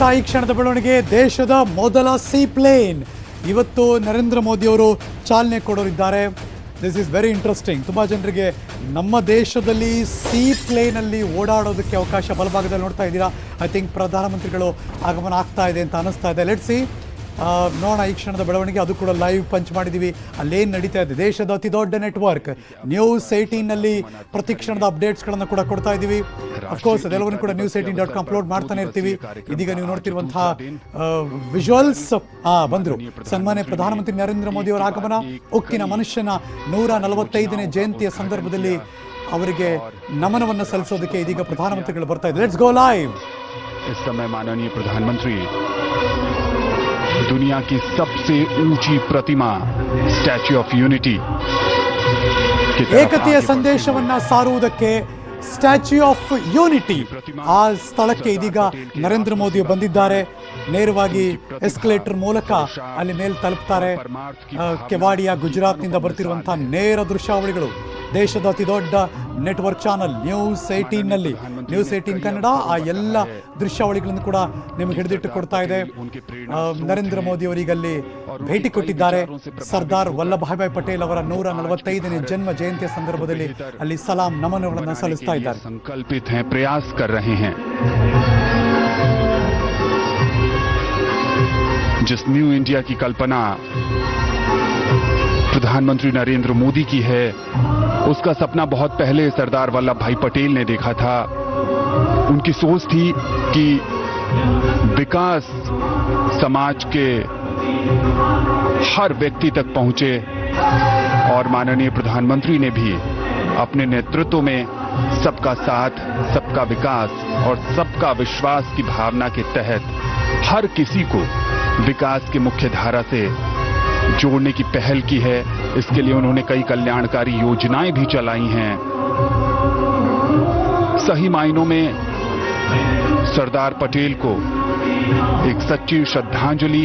ನೋಡ್ತಾ ಈ ಕ್ಷಣದ ಬೆಳವಣಿಗೆ ದೇಶದ ಮೊದಲ ಸೀ ಪ್ಲೇನ್ ಇವತ್ತು ನರೇಂದ್ರ ಮೋದಿ ಅವರು ಚಾಲನೆ ಕೊಡೋರಿದ್ದಾರೆ. This is very interesting. ತುಂಬ ಜನರಿಗೆ ನಮ್ಮ ದೇಶದಲ್ಲಿ ಸೀ ಪ್ಲೇನಲ್ಲಿ ಓಡಾಡೋದಕ್ಕೆ ಅವಕಾಶ ಬಲಭಾಗದಲ್ಲಿ ನೋಡ್ತಾ ಇದ್ದೀರಾ. ಐ ಥಿಂಕ್ ಪ್ರಧಾನಮಂತ್ರಿಗಳು ಆಗಮನ ಆಗ್ತಾ ಇದೆ ಅಂತ ಅನ್ನಿಸ್ತಾ ಇದೆ. ಲೆಟ್ಸ್ ಸಿ ನೋಡೋಣ ಈ ಕ್ಷಣದ ಬೆಳವಣಿಗೆ. ಅದು ಕೂಡ ಲೈವ್ ಪಂಚ್ ಮಾಡಿದ್ದೀವಿ. ಅಲ್ಲೇನು ನಡೀತಾ ಇದೆ. ದೇಶದ ಅತಿ ದೊಡ್ಡ ನೆಟ್ವರ್ಕ್ ನ್ಯೂಸ್ 18ನಲ್ಲಿ ಪ್ರತಿ ಕ್ಷಣದ ಅಪ್ಡೇಟ್ಸ್ಗಳನ್ನು ಕೂಡ ಕೊಡ್ತಾ ಇದ್ದೀವಿ. ಅಫ್ಕೋರ್ಸ್ ಅದೆಲ್ಲವನ್ನು ಕೂಡ news18.com ಅಪ್ಲೋಡ್ ಮಾಡ್ತಾನೆ ಇರ್ತೀವಿ. ಇದೀಗ ನೀವು ನೋಡ್ತಿರುವಂತಹ ವಿಜುವಲ್ಸ್ ಬಂದರು. ಸನ್ಮಾನ್ಯ ಪ್ರಧಾನಮಂತ್ರಿ ನರೇಂದ್ರ ಮೋದಿ ಅವರ ಆಗಮನ. ಉಕ್ಕಿನ ಮನುಷ್ಯನ 145ನೇ ಜಯಂತಿಯ ಸಂದರ್ಭದಲ್ಲಿ ಅವರಿಗೆ ನಮನವನ್ನು ಸಲ್ಲಿಸೋದಕ್ಕೆ ಇದೀಗ ಪ್ರಧಾನಮಂತ್ರಿಗಳು ಬರ್ತಾ ಇದ್ದಾರೆ. Let's go live. इस समय माननीय प्रधानमंत्री दुनिया की सबसे ऊंची प्रतिमा स्टैच्यू ऑफ यूनिटी ಏಕತೆಯ ಸಂದೇಶವನ್ನ ಸಾರುವುದಕ್ಕೆ ಸ್ಟ್ಯಾಚ್ಯೂ ಆಫ್ ಯೂನಿಟಿ ಆ ಸ್ಥಳಕ್ಕೆ ಇದೀಗ ನರೇಂದ್ರ ಮೋದಿ ಬಂದಿದ್ದಾರೆ. ನೇರವಾಗಿ ಎಸ್ಕಲೇಟರ್ ಮೂಲಕ ಅಲ್ಲಿ ಮೇಲೆ ತಲುಪ್ತಾರೆ. ಕೆವಾಡಿಯಾ ಗುಜರಾತ್ನಿಂದ ಬರ್ತಿರುವಂತಹ ನೇರ ದೃಶ್ಯಾವಳಿಗಳು. ದೇಶದ ಅತಿ ದೊಡ್ಡ ನೆಟ್ವರ್ಕ್ ಚಾನಲ್ news18ನಲ್ಲಿ news18 ಕನ್ನಡ ಆ ಎಲ್ಲ ದೃಶ್ಯಾವಳಿಗಳನ್ನು ಕೂಡ ನಿಮಗೆ ಹಿಡಿದಿಟ್ಟು ಕೊಡ್ತಾ ಇದೆ. ನರೇಂದ್ರ ಮೋದಿ ಅವರಿಗಲ್ಲಿ ಭೇಟಿ ಕೊಟ್ಟಿದ್ದಾರೆ. ಸರ್ದಾರ್ ವಲ್ಲಭಭಾಯ್ ಪಟೇಲ್ ಅವರ 145ನೇ ಜನ್ಮ ಜಯಂತಿಯ ಸಂದರ್ಭದಲ್ಲಿ ಅಲ್ಲಿ ಸಲಾಂ ನಮನಗಳನ್ನು ಸಲ್ಲಿಸ್ತಾ ಇದ್ದಾರೆ. ಸಂಕಲ್ಪಿತ हैं, प्रयास कर रहे हैं. जिस न्यू इंडिया की कल्पना प्रधानमंत्री नरेंद्र मोदी की है, उसका सपना बहुत पहले सरदार वल्लभ भाई पटेल ने देखा था. उनकी सोच थी कि विकास समाज के हर व्यक्ति तक पहुंचे और माननीय प्रधानमंत्री ने भी अपने नेतृत्व में सबका साथ, सबका विकास और सबका विश्वास की भावना के तहत हर किसी को विकास की मुख्य धारा से जोड़ने की पहल की है. इसके लिए उन्होंने कई कल्याणकारी योजनाएं भी चलाई हैं. सही मायनों में सरदार पटेल को एक सच्ची श्रद्धांजलि.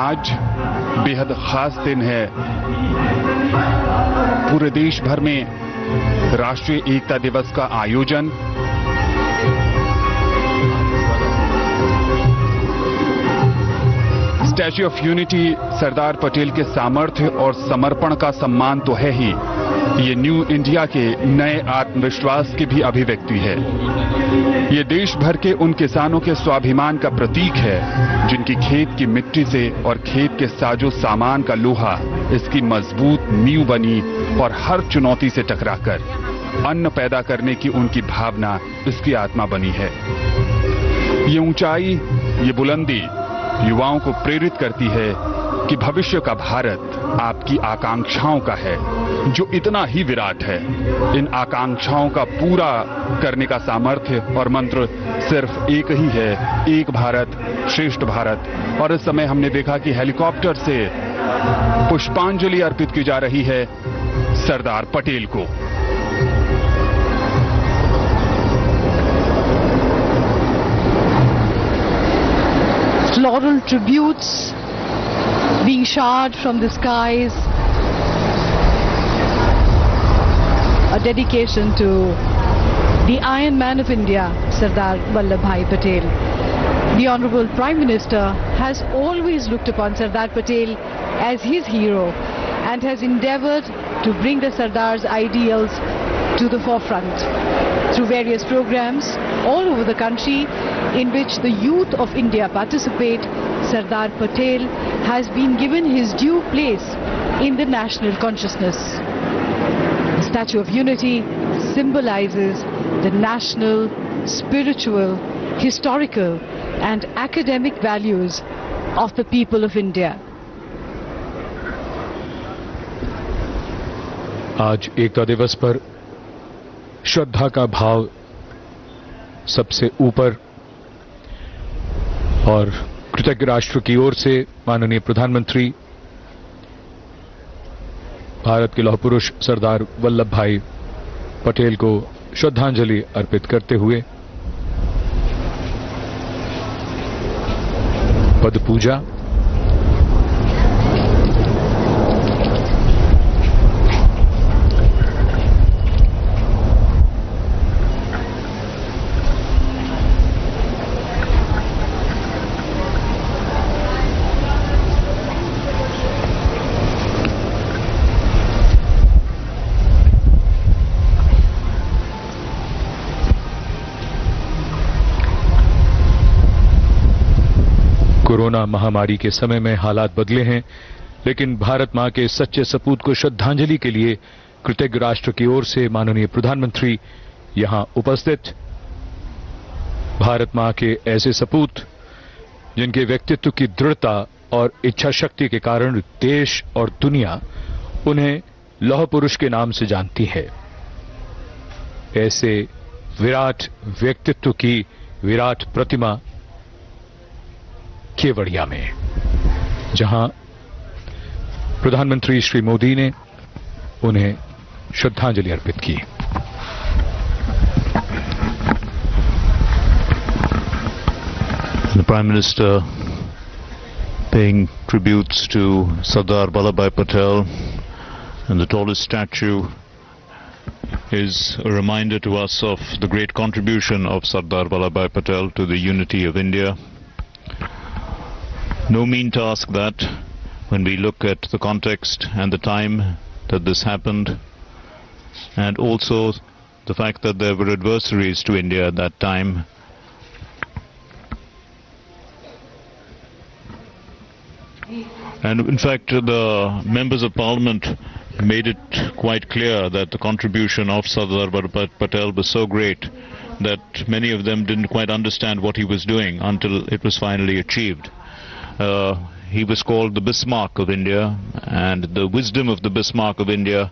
आज बेहद खास दिन है. पूरे देश भर में राष्ट्रीय एकता दिवस का आयोजन. Statue of unity Sardar Patel के सामर्थ्य और समर्पण का सम्मान तो है ही, ये न्यू इंडिया के नए आत्मविश्वास की भी अभिव्यक्ति है. ये देश भर के उन किसानों के स्वाभिमान का प्रतीक है जिनकी खेत की मिट्टी से और खेत के साजो सामान का लोहा इसकी मजबूत नींव बनी और हर चुनौती से टकराकर अन्न पैदा करने की उनकी भावना इसकी आत्मा बनी है. ये ऊंचाई, ये बुलंदी युवाओं को प्रेरित करती है कि भविष्य का भारत आपकी आकांक्षाओं का है, जो इतना ही विराट है. इन आकांक्षाओं का पूरा करने का सामर्थ्य और मंत्र सिर्फ एक ही है, एक भारत श्रेष्ठ भारत. और इस समय हमने देखा कि हेलीकॉप्टर से पुष्पांजलि अर्पित की जा रही है सरदार पटेल को. Floral tributes being showered from the skies, a dedication to the Iron Man of India, Sardar Vallabhbhai Patel. The Honorable Prime Minister has always looked upon Sardar Patel as his hero and has endeavored to bring the Sardar's ideals to the forefront through various programs all over the country in which the youth of India participate. Sardar Patel has been given his due place in the national consciousness. The Statue of Unity symbolizes the national, spiritual, historical and academic values of the people of India. आज एकता दिवस पर श्रद्धा का भाव सबसे ऊपर और कृतज्ञ राष्ट्र की ओर से माननीय प्रधानमंत्री भारत के लौह पुरुष सरदार वल्लभ भाई पटेल को श्रद्धांजलि अर्पित करते हुए पद पूजा कोरोना महामारी के समय में हालात बदले हैं, लेकिन भारत मां के सच्चे सपूत को श्रद्धांजलि के लिए कृतज्ञ राष्ट्र की ओर से माननीय प्रधानमंत्री यहां उपस्थित। भारत मां के ऐसे सपूत जिनके व्यक्तित्व की दृढ़ता और इच्छा शक्ति के कारण देश और दुनिया उन्हें लौह पुरुष के नाम से जानती है। ऐसे विराट व्यक्तित्व की विराट प्रतिमा केवड़िया में, जहां प्रधानमंत्री श्री मोदी ने उन्हें श्रद्धांजलि अर्पित की। The Prime Minister paying tributes to Sardar Vallabhbhai Patel, and the tallest statue is a reminder to us of the great contribution of Sardar Vallabhbhai Patel to the unity of India. No mean task that, when we look at the context and the time that this happened, and also the fact that there were adversaries to India at that time. And in fact, the members of parliament made it quite clear that the contribution of Sardar Vallabhbhai Patel was so great that many of them didn't quite understand what he was doing until it was finally achieved. He was called the Bismarck of India, and the wisdom of the Bismarck of India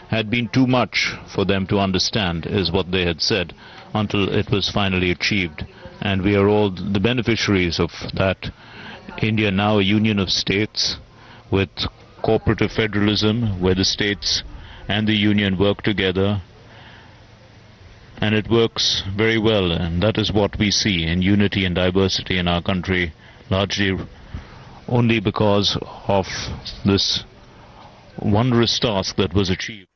had been too much for them to understand, is what they had said, until it was finally achieved. And we are all the beneficiaries of that. India now a union of states with cooperative federalism, where the states and the union work together, and it works very well, and that is what we see in unity and diversity in our country, largely only because of this wondrous task that was achieved.